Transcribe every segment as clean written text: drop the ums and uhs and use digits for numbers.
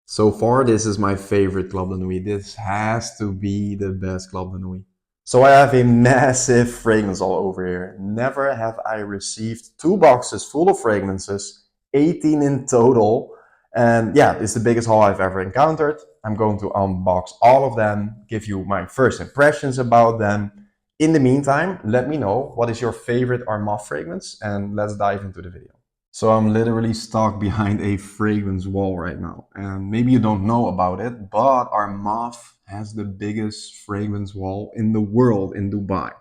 So far, this is my favorite Club de Nuit. This has to be the best Club de Nuit. So I have a massive fragrance all over here. Never have I received 2 boxes full of fragrances, 18 in total. And yeah, it's the biggest haul I've ever encountered. I'm going to unbox all of them, give you my first impressions about them. In the meantime, let me know what is your favorite Armaf fragrance and let's dive into the video. So I'm literally stuck behind a fragrance wall right now. And maybe you don't know about it, but Armaf has the biggest fragrance wall in the world in Dubai.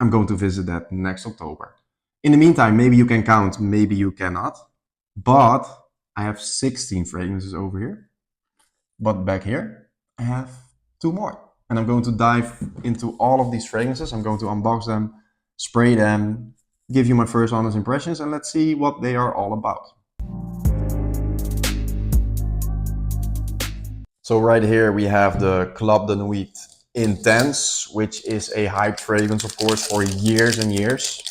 I'm going to visit that next October. In the meantime, maybe you can count, maybe you cannot. But I have 16 fragrances over here. But back here, I have 2 more. And I'm going to dive into all of these fragrances. I'm going to unbox them, spray them, give you my first honest impressions, and let's see what they are all about. So right here we have the Club de Nuit Intense, which is a hyped fragrance, of course, for years and years.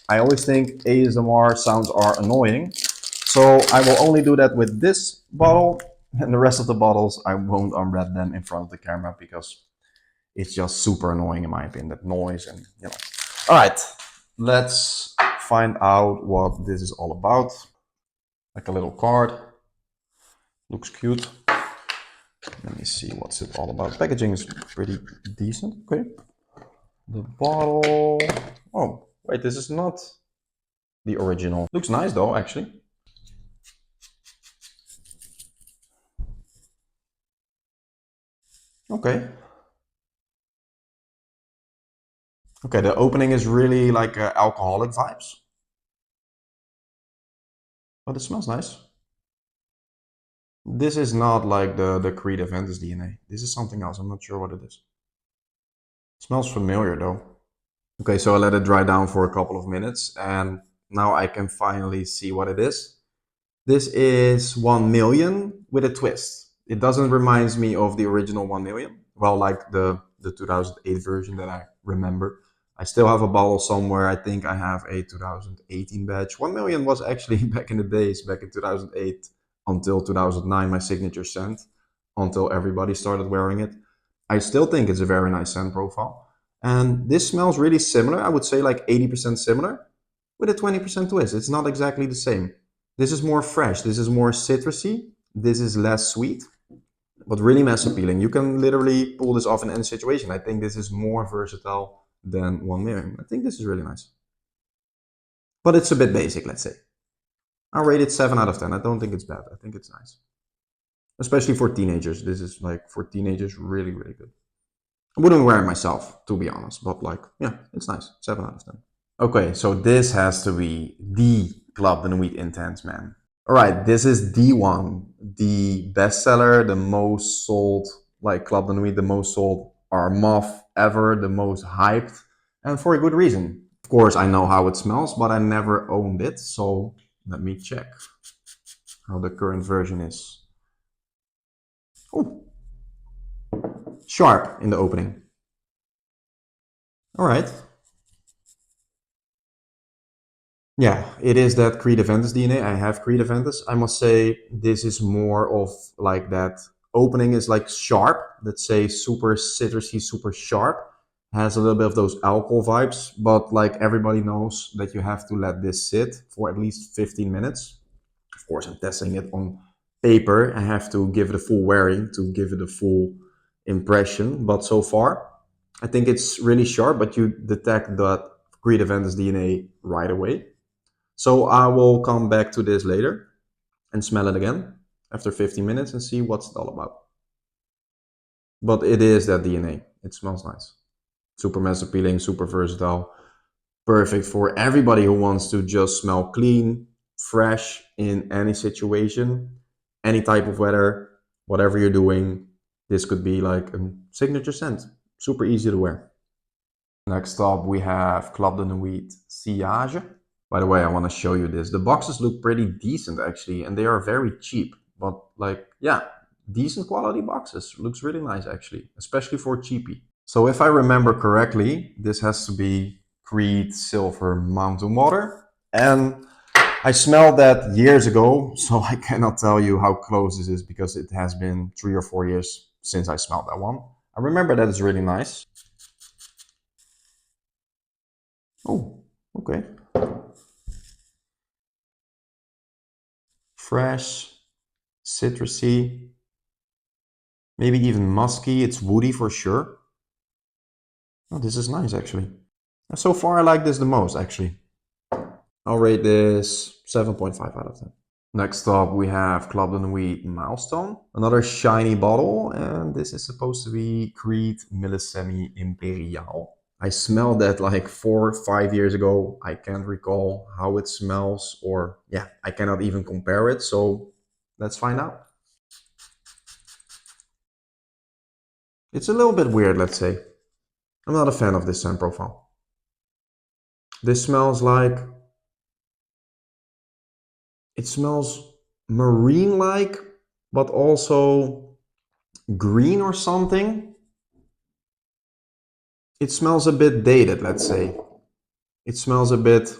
I always think ASMR sounds are annoying, so I will only do that with this bottle, and the rest of the bottles I won't unwrap them in front of the camera because it's just super annoying in my opinion, that noise and you know. All right, let's find out what this is all about. Like a little card, looks cute. Let me see what's it all about. Packaging is pretty decent. Okay, the bottle. Oh wait, this is not the original. Looks nice though, actually. Okay. Okay, the opening is really like alcoholic vibes, but it smells nice. This is not like the Creed Aventus DNA. This is something else. I'm not sure what it is. It smells familiar though. Okay, so I let it dry down for a couple of minutes and now I can finally see what it is. This is 1 million with a twist. It doesn't remind me of the original 1 million. Well, like the 2008 version that I remember. I still have a bottle somewhere. I think I have a 2018 batch. 1 million was actually back in the days, back in 2008 until 2009, my signature scent, until everybody started wearing it. I still think it's a very nice scent profile. And this smells really similar. I would say like 80% similar with a 20% twist. It's not exactly the same. This is more fresh. This is more citrusy. This is less sweet, but really mass appealing. You can literally pull this off in any situation. I think this is more versatile than 1 million. I think this is really nice. But it's a bit basic, let's say. I'll rate it 7 out of 10. I don't think it's bad. I think it's nice. Especially for teenagers. This is like, for teenagers, really, really good. I wouldn't wear it myself, to be honest. But like, yeah, it's nice. 7 out of 10. Okay, so this has to be the Club de Nuit Intense, man. All right, this is the one, the bestseller, the most sold, like Club de Nuit, the most sold Armaf ever, the most hyped, and for a good reason. Of course, I know how it smells, but I never owned it, so let me check how the current version is. Oh, sharp in the opening. All right. Yeah, it is that Creed Aventus DNA. I have Creed Aventus. I must say this is more of like that opening is like sharp. Let's say super citrusy, super sharp. Has a little bit of those alcohol vibes, but like everybody knows that you have to let this sit for at least 15 minutes. Of course, I'm testing it on paper. I have to give it a full wearing to give it a full impression. But so far, I think it's really sharp, but you detect that Creed Aventus DNA right away. So I will come back to this later and smell it again after 15 minutes and see what's it all about. But it is that DNA. It smells nice. Super mass appealing, super versatile. Perfect for everybody who wants to just smell clean, fresh in any situation, any type of weather, whatever you're doing. This could be like a signature scent. Super easy to wear. Next up we have Club de Nuit Sillage. By the way, I want to show you this. The boxes look pretty decent actually, and they are very cheap. But like, yeah, decent quality boxes. Looks really nice actually, especially for cheapy. So if I remember correctly, this has to be Creed Silver Mountain Water. And I smelled that years ago, so I cannot tell you how close this is because it has been 3 or 4 years since I smelled that one. I remember that it's really nice. Oh, okay. Fresh, citrusy, maybe even musky. It's woody for sure. Oh, this is nice actually. So far, I like this the most actually. I'll rate this 7.5 out of 10. Next up, we have Club de Nuit Milestone. Another shiny bottle, and this is supposed to be Creed Millisemi Impériale. I smelled that like 4 or 5 years ago. I can't recall how it smells, or yeah, I cannot even compare it. So let's find out. It's a little bit weird, let's say. I'm not a fan of this scent profile. This smells like, it smells marine-like, but also green or something. It smells a bit dated, let's say. It smells a bit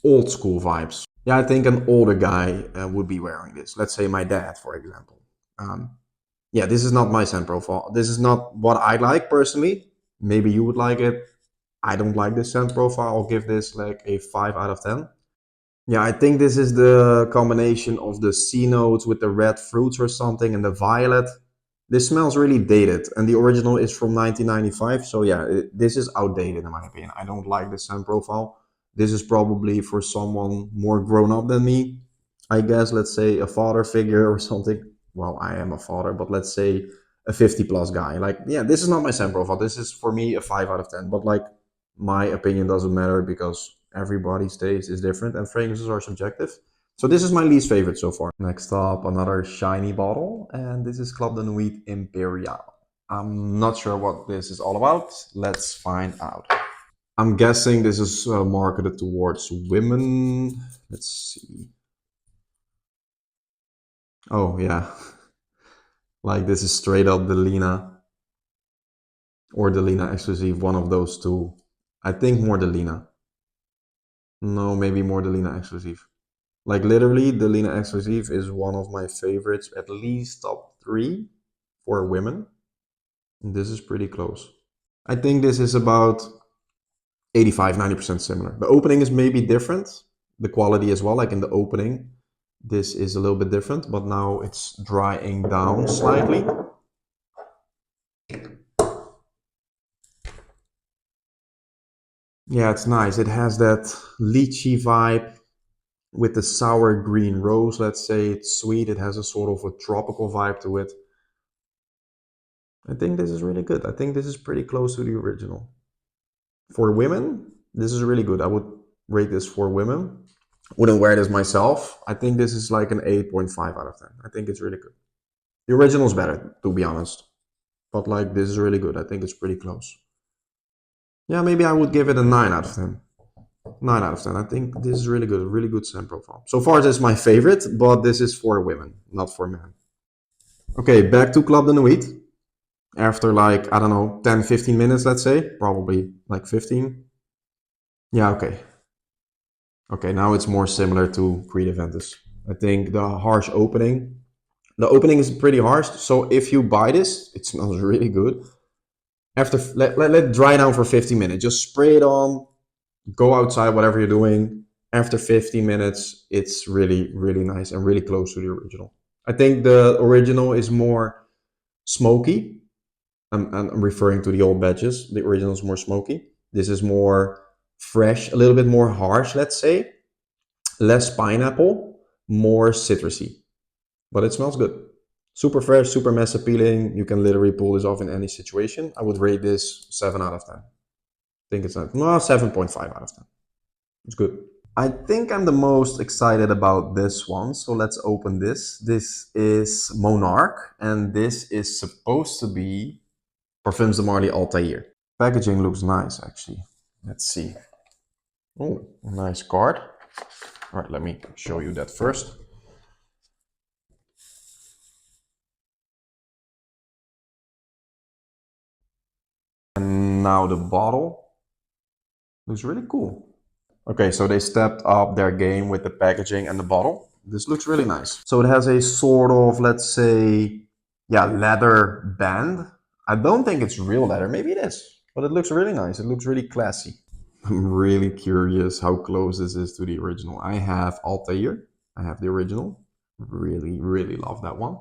old school vibes. Yeah, I think an older guy would be wearing this. Let's say my dad, for example. Um, yeah, this is not my scent profile. This is not what I like personally. Maybe you would like it. I don't like this scent profile. I'll give this like a 5 out of 10. Yeah, I think this is the combination of the C notes with the red fruits or something and the violet. This smells really dated, and the original is from 1995. So yeah, this is outdated in my opinion. I don't like the scent profile. This is probably for someone more grown up than me. I guess, let's say a father figure or something. Well, I am a father, but let's say a 50 plus guy. Like, yeah, this is not my scent profile. This is for me a 5 out of 10. But like, my opinion doesn't matter because everybody's taste is different and fragrances are subjective. So this is my least favorite so far. Next up, another shiny bottle, and this is Club de Nuit Impériale. I'm not sure what this is all about. Let's find out. I'm guessing this is marketed towards women. Let's see. Oh yeah, like this is straight up the Lena or the Lena Exclusive, one of those two. I think more the Lena. No, maybe more the Lena Exclusive. Like literally, the Lena Exclusive is one of my favorites, at least top three for women. And this is pretty close. I think this is about 85, 90% similar. The opening is maybe different. The quality as well, like in the opening, this is a little bit different, but now it's drying down slightly. Yeah, it's nice. It has that lychee vibe with the sour green rose, let's say. It's sweet. It has a sort of a tropical vibe to it. I think this is really good. I think this is pretty close to the original. For women, this is really good. I would rate this for women. Wouldn't wear this myself. I think this is like an 8.5 out of 10. I think it's really good. The original is better, to be honest. But like, this is really good. I think it's pretty close. Yeah, maybe I would give it a 9 out of 10. 9 out of 10. I think this is really good. Really good scent profile. So far, this is my favorite, but this is for women, not for men. Okay, back to Club de Nuit. After like, I don't know, 10, 15 minutes, let's say. Probably like 15. Yeah, okay. Okay, now it's more similar to Creed Aventus. I think the harsh opening. The opening is pretty harsh, so if you buy this, it smells really good. After let it dry down for 15 minutes. Just spray it on, go outside, whatever you're doing. After 15 minutes, it's really, really nice and really close to the original. I think the original is more smoky. I'm referring to the old batches. The original is more smoky. This is more fresh, a little bit more harsh, let's say. Less pineapple, more citrusy. But it smells good. Super fresh, super mass appealing. You can literally pull this off in any situation. I would rate this 7 out of 10. I think it's not, no, 7.5 out of 10. It's good. I think I'm the most excited about this one. So let's open this. This is Monarque, and this is supposed to be Parfums de Marly Altair. Packaging looks nice, actually. Let's see. Oh, nice card. All right, let me show you that first. And now the bottle looks really cool. Okay, so they stepped up their game with the packaging and the bottle. This looks really nice. So it has a sort of, let's say, yeah, leather band. I don't think it's real leather. Maybe it is, but it looks really nice. It looks really classy. I'm really curious how close this is to the original. I have Altair. I have the original. Really, really love that one.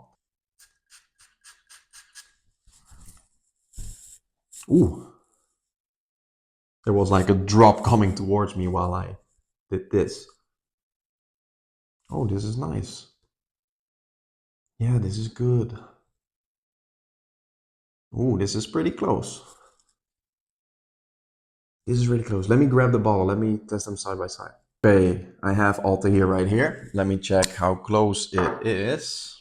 Ooh, there was like a drop coming towards me while I did this. Oh, this is nice. Yeah, this is good. Ooh, this is pretty close. This is really close. Let me grab the bottle. Let me test them side by side. Okay, I have Altair right here. Let me check how close it is.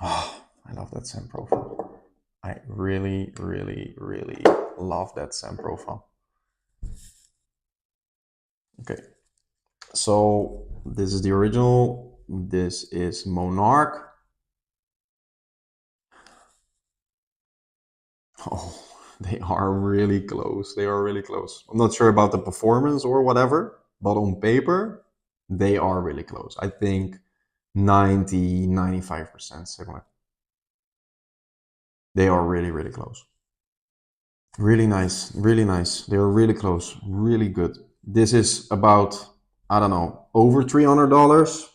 Oh, I love that scent profile. I really, really, really love that scent profile. Okay, so this is the original. This is Monarque. Oh, they are really close. They are really close. I'm not sure about the performance or whatever, but on paper, they are really close. I think 95% similar. They are really, really close. Really nice, really nice. They are really close, really good. This is about, I don't know, over $300.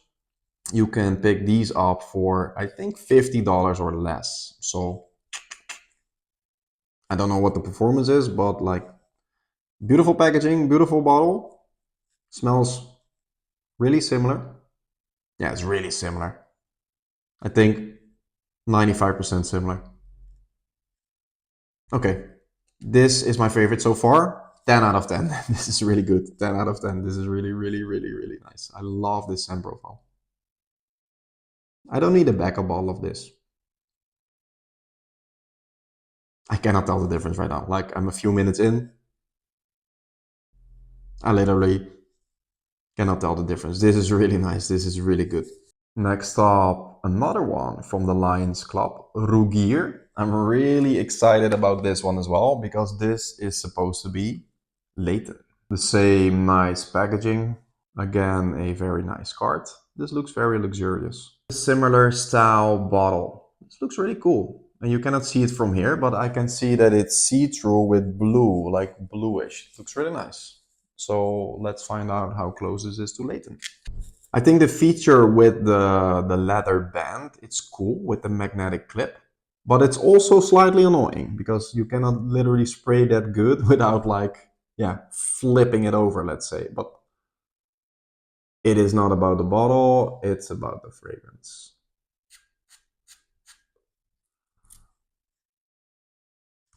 You can pick these up for, I think, $50 or less. So I don't know what the performance is, but like beautiful packaging, beautiful bottle. Smells really similar. Yeah, it's really similar. I think 95% similar. Okay, this is my favorite so far. 10 out of 10. This is really good. 10 out of 10. This is really, really, really, really nice. I love this scent profile. I don't need a backup bottle of this. I cannot tell the difference right now. Like, I'm a few minutes in. I literally cannot tell the difference. This is really nice. This is really good. Next up, another one from the Lions Club, Rugir. I'm really excited about this one as well because this is supposed to be latent. The same nice packaging. Again, a very nice card. This looks very luxurious. Similar style bottle. This looks really cool. And you cannot see it from here, but I can see that it's see-through with blue, like bluish. It looks really nice. So let's find out how close this is to latent. I think the feature with the leather band, it's cool with the magnetic clip, but it's also slightly annoying because you cannot literally spray that good without like, yeah, flipping it over, let's say. But it is not about the bottle, it's about the fragrance.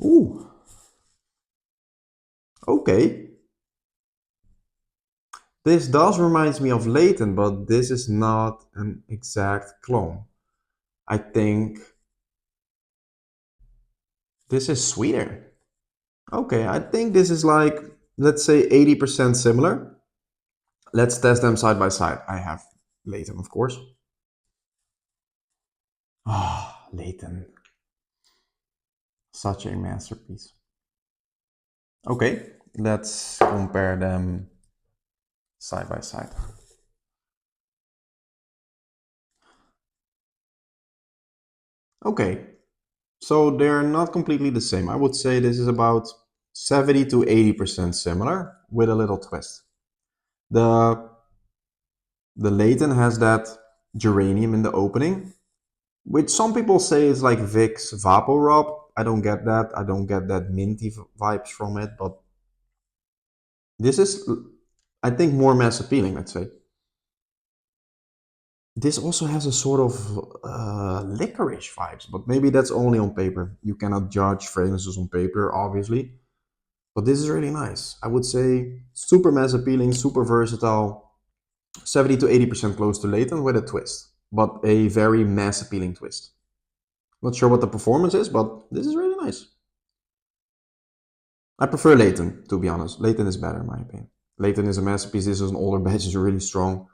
Ooh, okay. This does remind me of Layton, but this is not an exact clone. I think this is sweeter. Okay, I think this is like, let's say 80% similar. Let's test them side by side. I have Layton, of course. Ah, oh, Layton. Such a masterpiece. Okay, let's compare them side by side. Okay, so they're not completely the same. I would say this is about 70 to 80% similar with a little twist. The the Layton has that geranium in the opening, which some people say is like Vicks Vapor Rub. I don't get that. I don't get that minty vibes from it, but this is, I think, more mass appealing, let's say. This also has a sort of licorice vibes, but maybe that's only on paper. You cannot judge fragrances on paper, obviously. But this is really nice. I would say super mass appealing, super versatile, 70 to 80% close to latent with a twist, but a very mass appealing twist. Not sure what the performance is, but this is really nice. I prefer latent, to be honest. Latent is better in my opinion. Latent is a masterpiece. This is an older batch, it's really strong.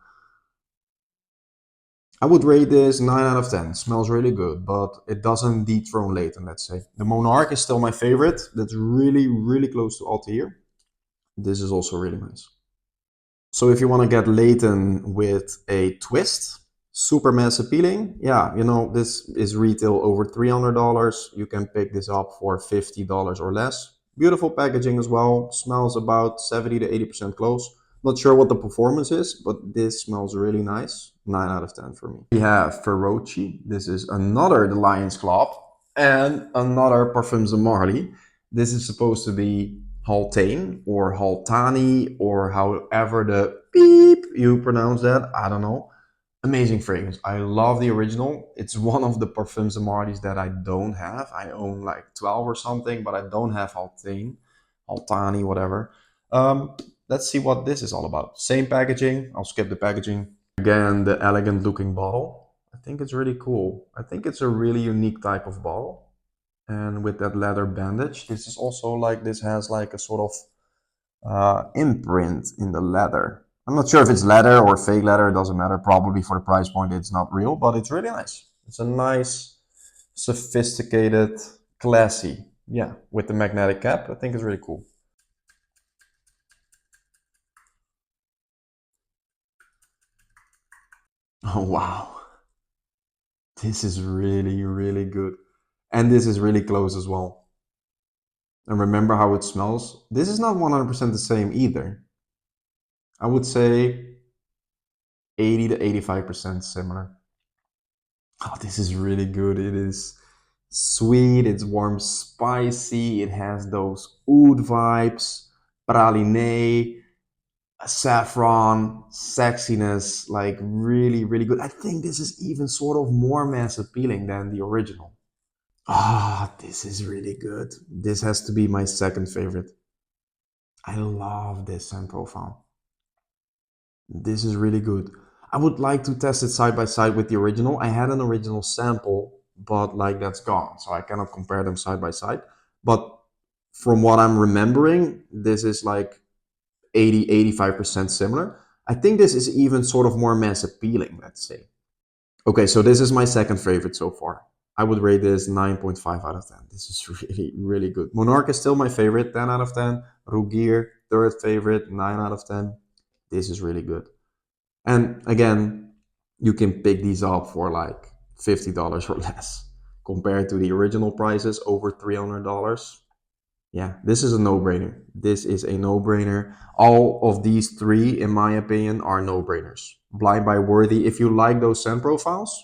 I would rate this 9 out of 10. It smells really good, but it doesn't dethrone Layton, let's say. The Monarque is still my favorite. That's really, really close to Altair. This is also really nice. So if you want to get Layton with a twist, super mass appealing, yeah, you know, this is retail over $300. You can pick this up for $50 or less. Beautiful packaging as well. Smells about 70 to 80% close. Not sure what the performance is, but this smells really nice. 9 out of 10 for me. We have Féroce. This is another The Lion's Club and another Parfums de Marly. This is supposed to be Haltane or Haltani or however the beep you pronounce that. I don't know. Amazing fragrance. I love the original. It's one of the Parfums de Marlys that I don't have. I own like 12 or something, but I don't have Haltane, Haltani, whatever. Let's see what this is all about. Same packaging. I'll skip the packaging. Again, the elegant looking bottle. I think it's really cool. I think it's a really unique type of bottle. And with that leather bandage, this is also like, this has like a sort of imprint in the leather. I'm not sure if it's leather or fake leather, it doesn't matter. Probably for the price point, it's not real, but it's really nice. It's a nice, sophisticated, classy. Yeah, with the magnetic cap, I think it's really cool. Oh, wow. This is really, really good. And this is really close as well. And remember how it smells? This is not 100% the same either. I would say 80 to 85% similar. Oh, this is really good. It is sweet, it's warm, spicy, it has those oud vibes, praline, saffron, sexiness, like really, really good. I think this is even sort of more mass appealing than the original. Ah, this is really good. This has to be my second favorite. I love this scent profile. This is really good. I would like to test it side by side with the original. I had an original sample, but like that's gone, so I cannot compare them side by side. But from what I'm remembering, this is like 80-85% similar. I think this is even sort of more mass appealing, let's say. Okay, so this is my second favorite so far. I would rate this 9.5 out of 10. This is really, really good. Monarque is still my favorite, 10 out of 10. Rugir, third favorite, 9 out of 10. This is really good. And again, you can pick these up for like $50 or less compared to the original prices over $300. Yeah, this is a no-brainer. This is a no-brainer. All of these three, in my opinion, are no-brainers. Blind by Worthy, if you like those scent profiles,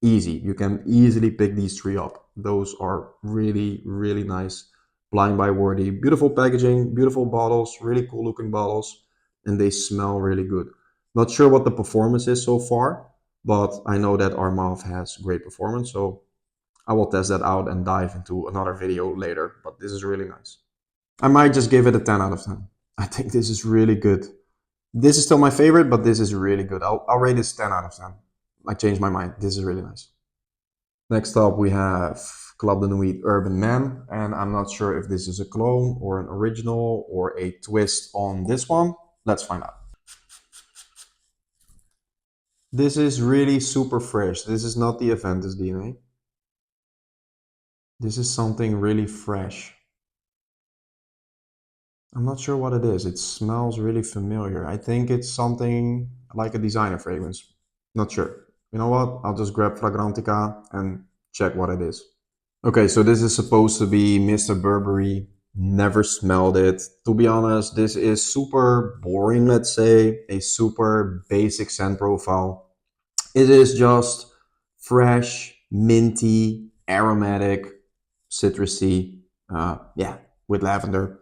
easy. You can easily pick these three up. Those are really, really nice. Blind by Worthy, beautiful packaging, beautiful bottles, really cool looking bottles, and they smell really good. Not sure what the performance is so far, but I know that Armaf has great performance, so I will test that out and dive into another video later, but this is really nice. I might just give it a 10 out of 10. I think this is really good. This is still my favorite, but this is really good. I'll rate this 10 out of 10. I changed my mind. This is really nice. Next up, we have Club de Nuit Urban Man, and I'm not sure if this is a clone or an original or a twist on this one. Let's find out. This is really super fresh. This is not the Aventus DNA. This is something really fresh. I'm not sure what it is. It smells really familiar. I think it's something like a designer fragrance. Not sure. You know what? I'll just grab Fragrantica and check what it is. Okay, so this is supposed to be Mr. Burberry. Never smelled it. To be honest, this is super boring, let's say. A super basic scent profile. It is just fresh, minty, aromatic, citrusy. Yeah, with lavender.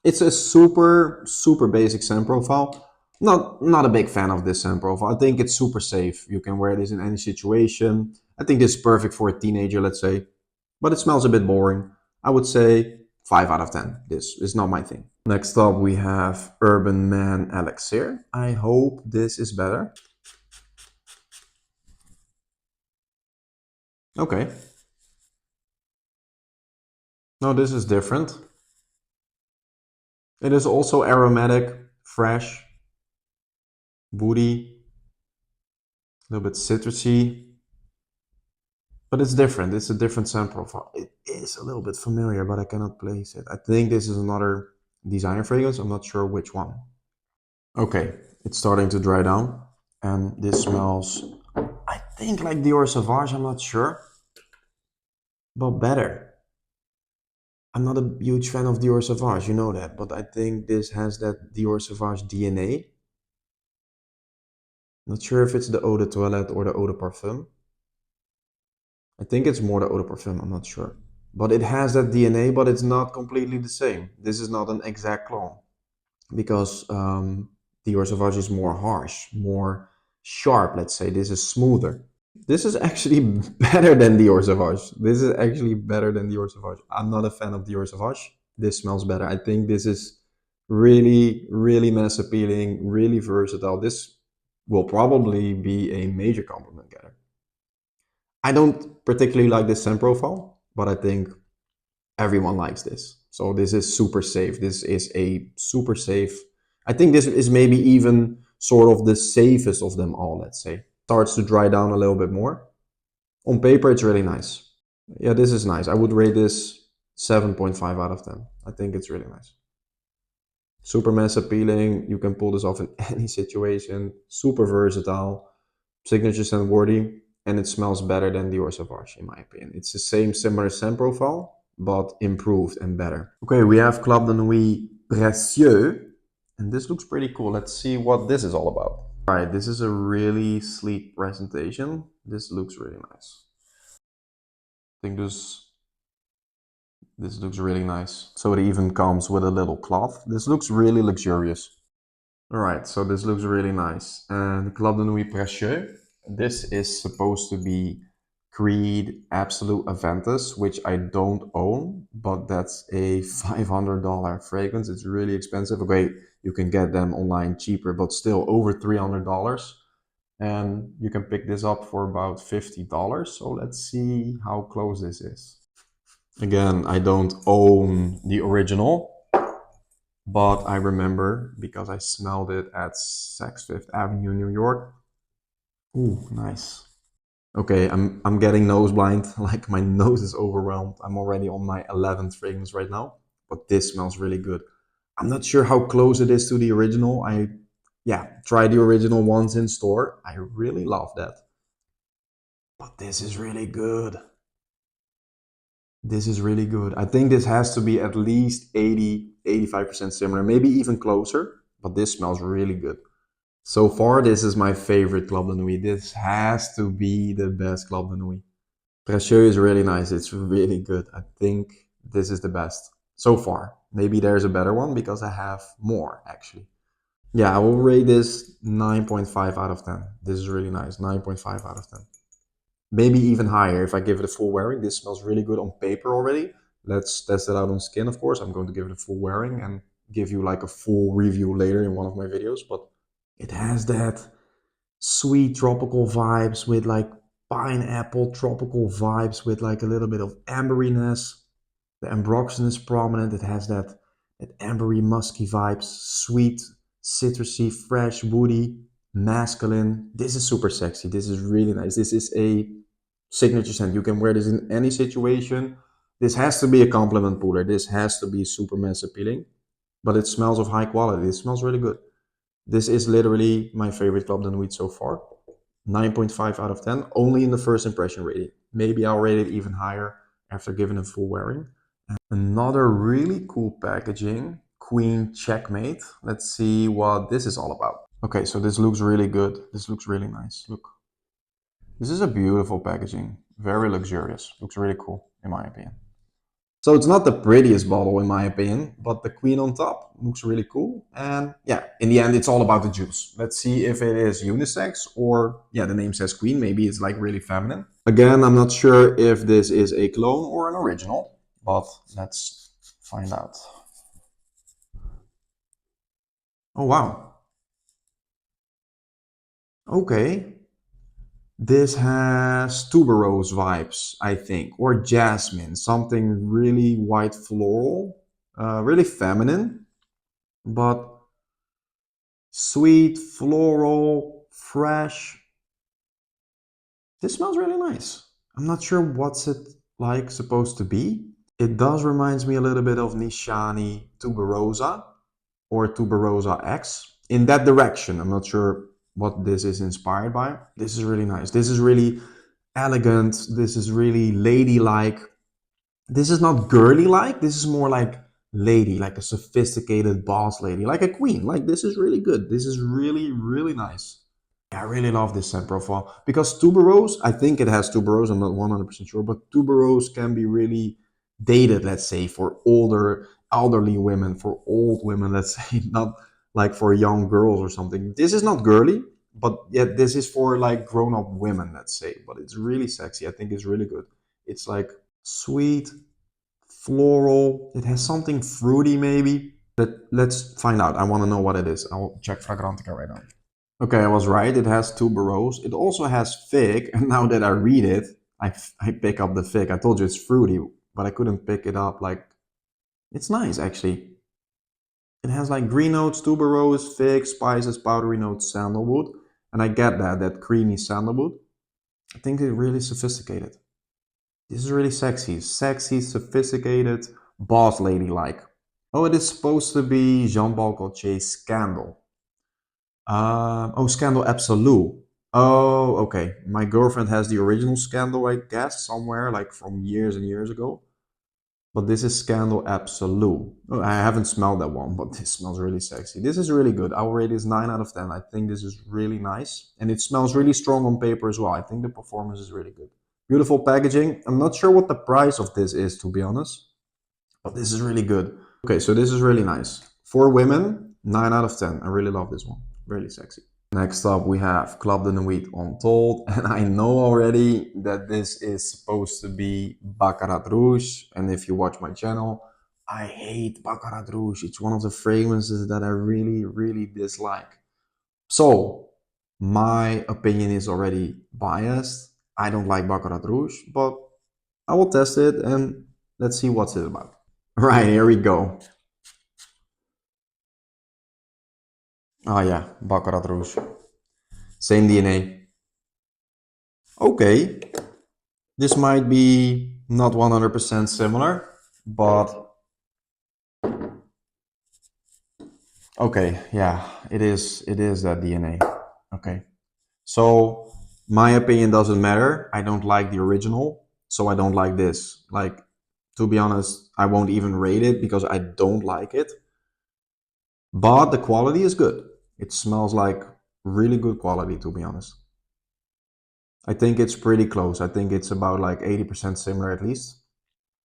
It's a super basic scent profile. Not a big fan of this scent profile. I think it's super safe. You can wear this in any situation. I think it's perfect for a teenager, let's say. But it smells a bit boring. I would say 5 out of 10. This is not my thing. Next up, we have Urban Man Elixir. I hope this is better. Okay. No, this is different. It is also aromatic, fresh, woody. A little bit citrusy, but it's different. It's a different scent profile. It is a little bit familiar, but I cannot place it. I think this is another designer fragrance. I'm not sure which one. Okay, it's starting to dry down, and this smells, I think, like Dior Sauvage. I'm not sure, but better. I'm not a huge fan of Dior Sauvage, you know that, but I think this has that Dior Sauvage DNA. Not sure if it's the Eau de Toilette or the Eau de Parfum. I think it's more the Eau de Parfum, I'm not sure. But it has that DNA, but it's not completely the same. This is not an exact clone because Dior Sauvage is more harsh, more sharp, let's say. This is smoother. This is actually better than Dior Sauvage. This is actually better than Dior Sauvage. I'm not a fan of Dior Sauvage. This smells better. I think this is really, really mass appealing, really versatile. This will probably be a major compliment getter. I don't particularly like this scent profile, but I think everyone likes this. So this is super safe. This is a super safe. I think this is maybe even sort of the safest of them all, let's say. Starts to dry down a little bit more. On paper, it's really nice. Yeah, this is nice. I would rate this 7.5 out of 10. I think it's really nice. Super mass appealing. You can pull this off in any situation. Super versatile. Signature scent worthy. And it smells better than Dior Sauvage, in my opinion. It's the same similar scent profile, but improved and better. Okay, we have Club de Nuit Precieux. And this looks pretty cool. Let's see what this is all about. All right, this is a really sleek presentation. This looks really nice. I think this looks really nice. So it even comes with a little cloth. This looks really luxurious. All right, so this looks really nice. And Club de Nuit Precieux. This is supposed to be Creed Absolute Aventus, which I don't own, but that's a $500 fragrance. It's really expensive. Okay, you can get them online cheaper, but still over $300. And you can pick this up for about $50. So let's see how close this is. Again, I don't own the original, but I remember because I smelled it at Saks Fifth Avenue, New York. Ooh, nice. Okay, I'm getting nose blind. Like my nose is overwhelmed. I'm already on my 11th fragrance right now, but this smells really good. I'm not sure how close it is to the original. Yeah, tried the original once in store. I really love that. But this is really good. This is really good. I think this has to be at least 80, 85% similar, maybe even closer, but this smells really good. So far, this is my favorite Club de Nuit. This has to be the best Club de Nuit. Precieux is really nice. It's really good. I think this is the best so far. Maybe there's a better one because I have more actually. Yeah, I will rate this 9.5 out of 10. This is really nice. 9.5 out of 10. Maybe even higher if I give it a full wearing. This smells really good on paper already. Let's test it out on skin, of course. I'm going to give it a full wearing and give you like a full review later in one of my videos. But it has that sweet tropical vibes with like pineapple tropical vibes with like a little bit of amberiness. The ambroxan is prominent. It has that ambery musky vibes, sweet, citrusy, fresh, woody, masculine. This is super sexy. This is really nice. This is a signature scent. You can wear this in any situation. This has to be a compliment puller. This has to be super mass appealing, but it smells of high quality. It smells really good. This is literally my favorite Club de Nuit so far. 9.5 out of 10, only in the first impression rating. Maybe I'll rate it even higher after giving it full wearing. Another really cool packaging, Queen Checkmate. Let's see what this is all about. Okay, so this looks really good. This looks really nice. Look. This is a beautiful packaging. Very luxurious. Looks really cool, in my opinion. So it's not the prettiest bottle, in my opinion, but the Queen on top looks really cool. And yeah, in the end, it's all about the juice. Let's see if it is unisex or, yeah, the name says Queen. Maybe it's like really feminine. Again, I'm not sure if this is a clone or an original, but let's find out. Oh, wow. Okay. This has tuberose vibes, I think, or jasmine, something really white floral, really feminine, but sweet, floral, fresh. This smells really nice. I'm not sure what's it like supposed to be. It does reminds me a little bit of Nishani Tuberosa or Tuberosa X in that direction. I'm not sure what this is inspired by. This is really nice. This is really elegant. This is really ladylike. This is not girly like. This is more like lady, like a sophisticated boss lady, like a queen. Like this is really good. This is really, really nice. I really love this scent profile because tuberose, I think it has tuberose, I'm not 100% sure, but tuberose can be really dated, let's say, for older, elderly women, for old women, let's say, not like for young girls or something. This is not girly, but yet this is for like grown up women, let's say, but it's really sexy. I think it's really good. It's like sweet, floral, it has something fruity maybe. Let's find out. I want to know what it is. I'll check Fragrantica right now. Okay, I was right. It has tuberose. It also has fig. And now that I read it, I pick up the fig. I told you it's fruity, but I couldn't pick it up. Like, it's nice actually. It has like green notes, tuberose, fig, spices, powdery notes, sandalwood. And I get that creamy sandalwood. I think it's really sophisticated. This is really sexy. Sexy, sophisticated, boss lady like. Oh, it is supposed to be Jean-Paul Gaultier's Scandal. Oh, Scandal Absolute. Oh, okay. My girlfriend has the original Scandal, I guess, somewhere, like from years and years ago. But this is Scandal Absolute. Oh, I haven't smelled that one, but this smells really sexy. This is really good. Our rate is 9 out of 10. I think this is really nice. And it smells really strong on paper as well. I think the performance is really good. Beautiful packaging. I'm not sure what the price of this is, to be honest. But this is really good. Okay, so this is really nice. For women, 9 out of 10. I really love this one. Really sexy. Next up, we have Club de Nuit Untold. And I know already that this is supposed to be Baccarat Rouge. And if you watch my channel, I hate Baccarat Rouge. It's one of the fragrances that I really, really dislike. So, my opinion is already biased. I don't like Baccarat Rouge, but I will test it and let's see what's it about. Right, here we go. Oh yeah, Baccarat Rouge. Same DNA. Okay, this might be not 100% similar, but okay, yeah, it is that DNA. Okay. So my opinion doesn't matter. I don't like the original, so I don't like this. Like, to be honest, I won't even rate it because I don't like it. But the quality is good. It smells like really good quality, to be honest. I think it's pretty close. I think it's about like 80% similar at least.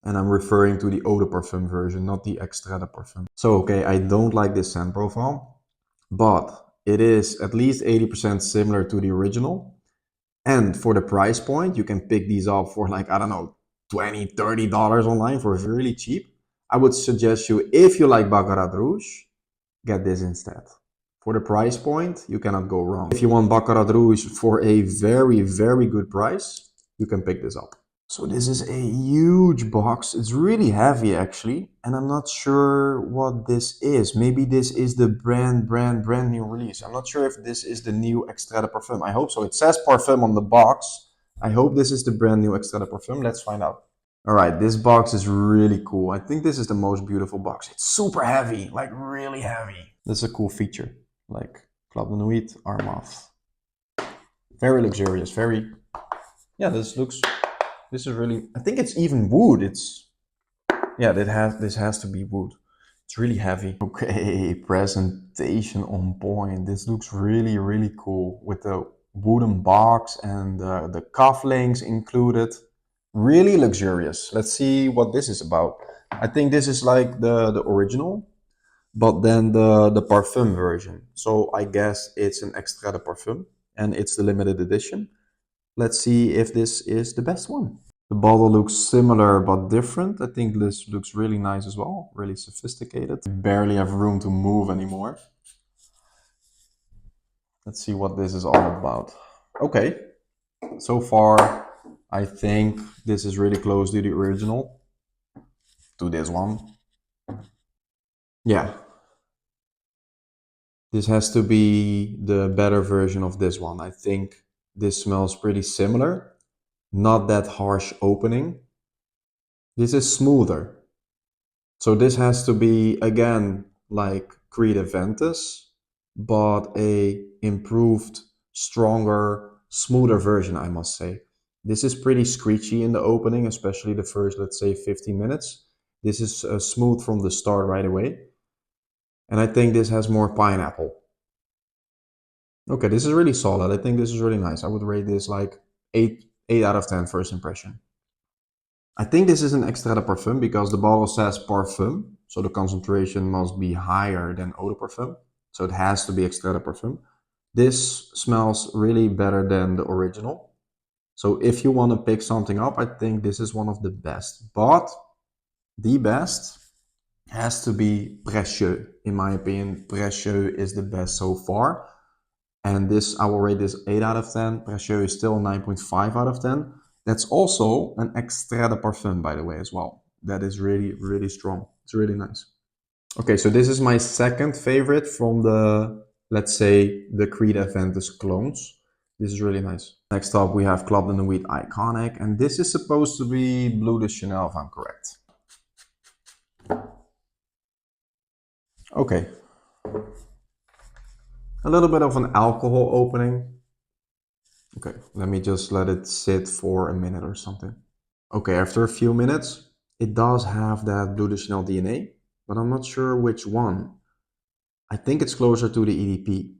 And I'm referring to the Eau de Parfum version, not the Extrait de Parfum. So, okay, I don't like this scent profile, but it is at least 80% similar to the original. And for the price point, you can pick these up for like, I don't know, $20, $30 online for really cheap. I would suggest you, if you like Baccarat Rouge, get this instead. For the price point, you cannot go wrong. If you want Baccarat Rouge for a very, very good price, you can pick this up. So this is a huge box. It's really heavy actually. And I'm not sure what this is. Maybe this is the brand new release. I'm not sure if this is the new Extrait de Parfum. I hope so. It says Parfum on the box. I hope this is the brand new Extrait de Parfum. Let's find out. All right, this box is really cool. I think this is the most beautiful box. It's super heavy, like really heavy. This is a cool feature, like Club de Nuit, Armaf. Very luxurious, very, yeah, this is really, I think it's even wood. It's, yeah, this has to be wood. It's really heavy. Okay, presentation on point. This looks really, really cool with the wooden box and the cufflinks included. Really luxurious. Let's see what this is about. I think this is like the original, but then the Parfum version. So I guess it's an Extrait de Parfum and it's the limited edition. Let's see if this is the best one. The bottle looks similar but different. I think this looks really nice as well, really sophisticated. I barely have room to move anymore. Let's see what this is all about. Okay, so far I think this is really close to the original, to this one. Yeah, this has to be the better version of this one. I think this smells pretty similar. Not that harsh opening. This is smoother. So this has to be, again, like Creed Aventus, but a improved, stronger, smoother version, I must say. This is pretty screechy in the opening, especially the first, let's say, 15 minutes. This is smooth from the start right away. And I think this has more pineapple. Okay, this is really solid. I think this is really nice. I would rate this like 8 out of 10 first impression. I think this is an extrait de parfum because the bottle says parfum, so the concentration must be higher than eau de parfum. So it has to be extrait de parfum. This smells really better than the original. So if you want to pick something up, I think this is one of the best. But the best has to be Precieux. In my opinion, Precieux is the best so far. And this, I will rate this 8 out of 10. Precieux is still 9.5 out of 10. That's also an extrait de parfum, by the way, as well. That is really, really strong. It's really nice. Okay, so this is my second favorite from the, let's say, the Creed Aventus clones. This is really nice. Next up, we have Club de Nuit Iconic, and this is supposed to be Bleu de Chanel, if I'm correct. Okay. A little bit of an alcohol opening. Okay, let me just let it sit for a minute or something. Okay, after a few minutes, it does have that Bleu de Chanel DNA, but I'm not sure which one. I think it's closer to the EDP.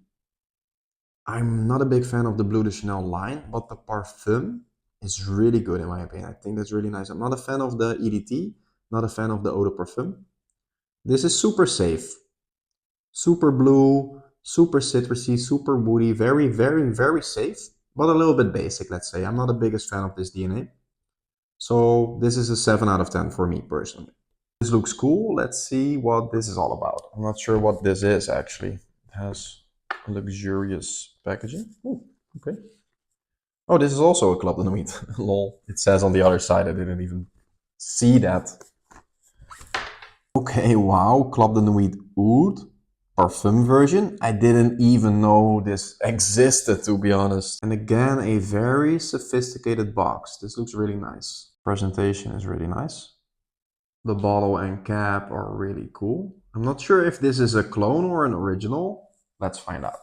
I'm not a big fan of the Bleu de Chanel line, but the Parfum is really good in my opinion. I think that's really nice. I'm not a fan of the EDT, not a fan of the Eau de Parfum. This is super safe. Super blue, super citrusy, super woody, very, very, very safe, but a little bit basic, let's say. I'm not the biggest fan of this DNA. So this is a 7 out of 10 for me personally. This looks cool. Let's see what this is all about. I'm not sure what this is actually. It has luxurious packaging. Oh, okay. Oh, this is also a Club de Nuit. Lol. It says on the other side. I didn't even see that. Okay, wow. Club de Nuit Oud. Parfum version. I didn't even know this existed, to be honest. And again, a very sophisticated box. This looks really nice. Presentation is really nice. The bottle and cap are really cool. I'm not sure if this is a clone or an original. Let's find out.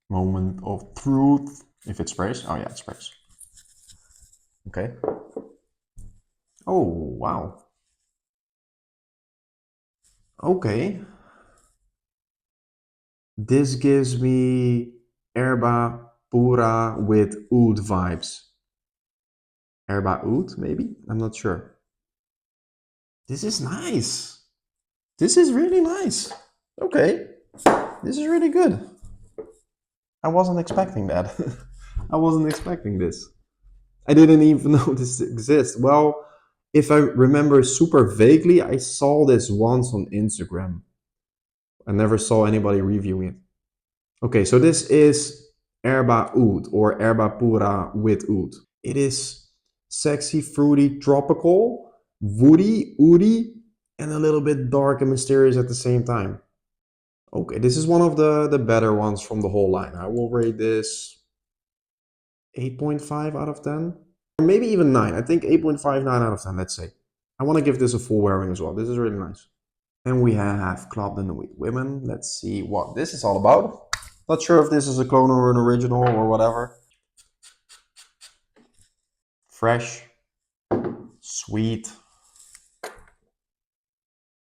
Moment of truth. If it sprays. Oh yeah, it sprays. Okay. Oh, wow. Okay. This gives me Herba Pura with Oud vibes. Herba Oud, maybe? I'm not sure. This is nice. This is really nice. Okay. This is really good. I wasn't expecting that. I wasn't expecting this. I didn't even know this exists. Well, if I remember super vaguely, I saw this once on Instagram. I never saw anybody reviewing it. Okay, so this is Herba Oud or Herba Pura with Oud. It is sexy, fruity, tropical, woody, oody, and a little bit dark and mysterious at the same time. Okay, this is one of the better ones from the whole line. I will rate this 8.5 out of 10. Or maybe even 9. I think 8.5, 9 out of 10, let's say. I want to give this a full wearing as well. This is really nice. And we have Club de Nuit Women. Let's see what this is all about. Not sure if this is a clone or an original or whatever. Fresh, sweet,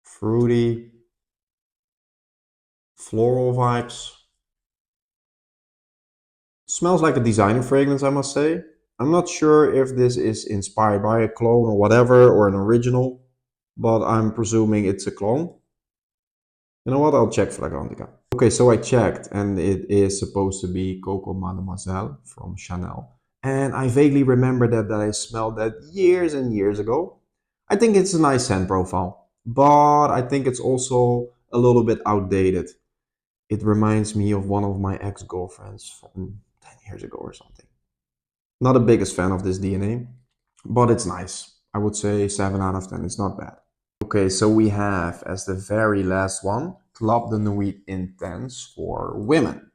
fruity, floral vibes. Smells like a designer fragrance, I must say. I'm not sure if this is inspired by a clone or whatever, or an original, but I'm presuming it's a clone. You know what? I'll check Fragrantica. Okay, so I checked, and it is supposed to be Coco Mademoiselle from Chanel. And I vaguely remember that I smelled that years and years ago. I think it's a nice scent profile, but I think it's also a little bit outdated. It reminds me of one of my ex-girlfriends from 10 years ago or something. Not the biggest fan of this DNA, but it's nice. I would say 7 out of 10. It's not bad. Okay, so we have as the very last one, Club de Nuit Intense for women.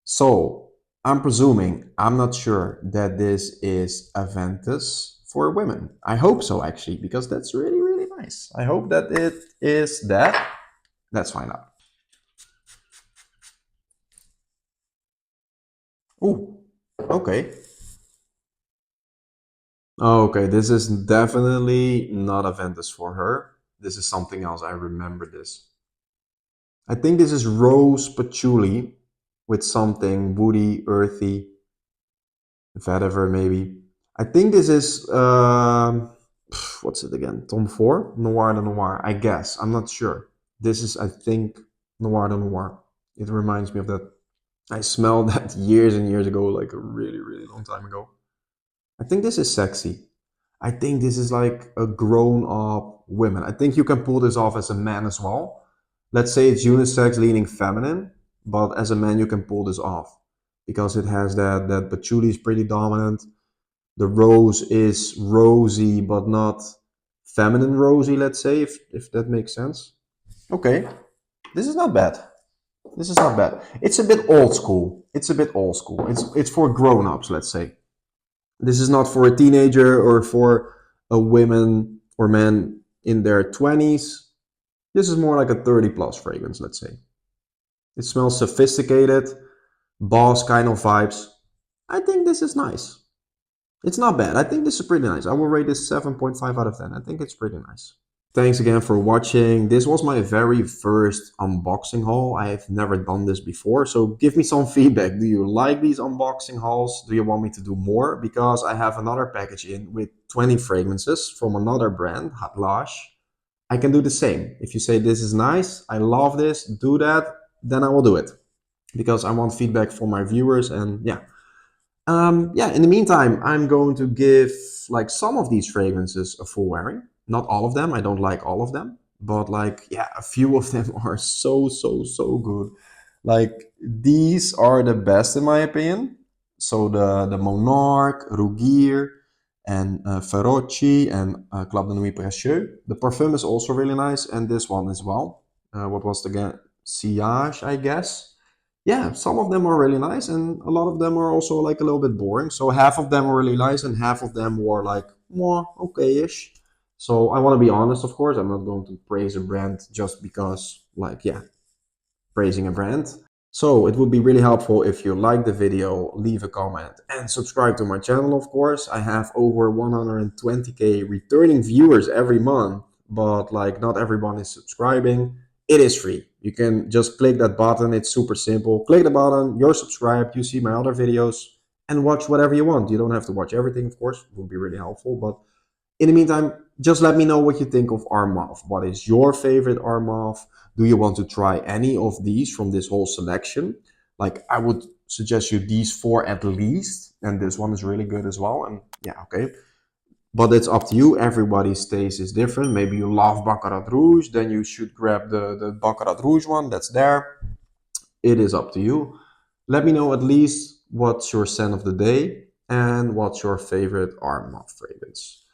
So I'm presuming, I'm not sure that this is Aventus for women. I hope so, actually, because that's really, really nice. I hope that it is that. Let's find out. Ooh, okay. Okay, this is definitely not Aventus for her. This is something else. I remember this. I think this is rose patchouli with something woody, earthy, vetiver maybe. I think this is what's it again? Tom Ford, Noir de Noir. I guess I'm not sure. This is I think Noir de Noir. It reminds me of that. I smelled that years and years ago, like a really really long time ago. I think this is sexy. I think this is like a grown up woman. I think you can pull this off as a man as well. Let's say it's unisex leaning feminine, but as a man you can pull this off because it has that patchouli is pretty dominant. The rose is rosy but not feminine rosy, let's say, if that makes sense. Okay, this is not bad. This is not bad. It's a bit old school. It's a bit old school. It's for grown-ups, let's say. This is not for a teenager or for a woman or man in their 20s. This is more like a 30 plus fragrance, let's say. It smells sophisticated, boss kind of vibes. I think this is nice. It's not bad. I think this is pretty nice. I will rate this 7.5 out of 10. I think it's pretty nice. Thanks again for watching. This was my very first unboxing haul. I have never done this before, so give me some feedback. Do you like these unboxing hauls? Do you want me to do more? Because I have another package in with 20 fragrances from another brand, Hatlage. I can do the same. If you say this is nice, I love this, do that, then I will do it. Because I want feedback from my viewers and yeah. Yeah, in the meantime, I'm going to give like some of these fragrances a full wearing. Not all of them. I don't like all of them, but like yeah, a few of them are so good. Like these are the best in my opinion. So the Monarque, Rugir, and Féroce and Club de Nuit Precieux. The Parfum is also really nice, and this one as well. What was the again? Sillage, I guess. Yeah, some of them are really nice, and a lot of them are also like a little bit boring. So half of them were really nice, and half of them were like more okay-ish. So I want to be honest, of course. I'm not going to praise a brand just because, like, yeah, praising a brand. So it would be really helpful if you like the video, leave a comment, and subscribe to my channel, of course. I have over 120k returning viewers every month, but like not everyone is subscribing. It is free. You can just click that button. It's super simple. Click the button, you're subscribed, you see my other videos, and watch whatever you want. You don't have to watch everything, of course. It would be really helpful, but in the meantime, just let me know what you think of Armaf. What is your favorite Armaf? Do you want to try any of these from this whole selection? Like, I would suggest you these four at least, and this one is really good as well. And yeah, okay. But it's up to you. Everybody's taste is different. Maybe you love Baccarat Rouge, then you should grab the Baccarat Rouge one that's there. It is up to you. Let me know at least what's your scent of the day and what's your favorite Armaf fragrance.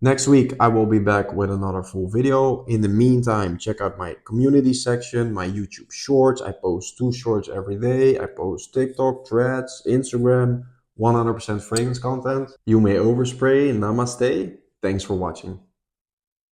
Next week, I will be back with another full video. In the meantime, check out my community section, my YouTube shorts. I post 2 shorts every day. I post TikTok, Threads, Instagram, 100% fragrance content. You may overspray. Namaste. Thanks for watching.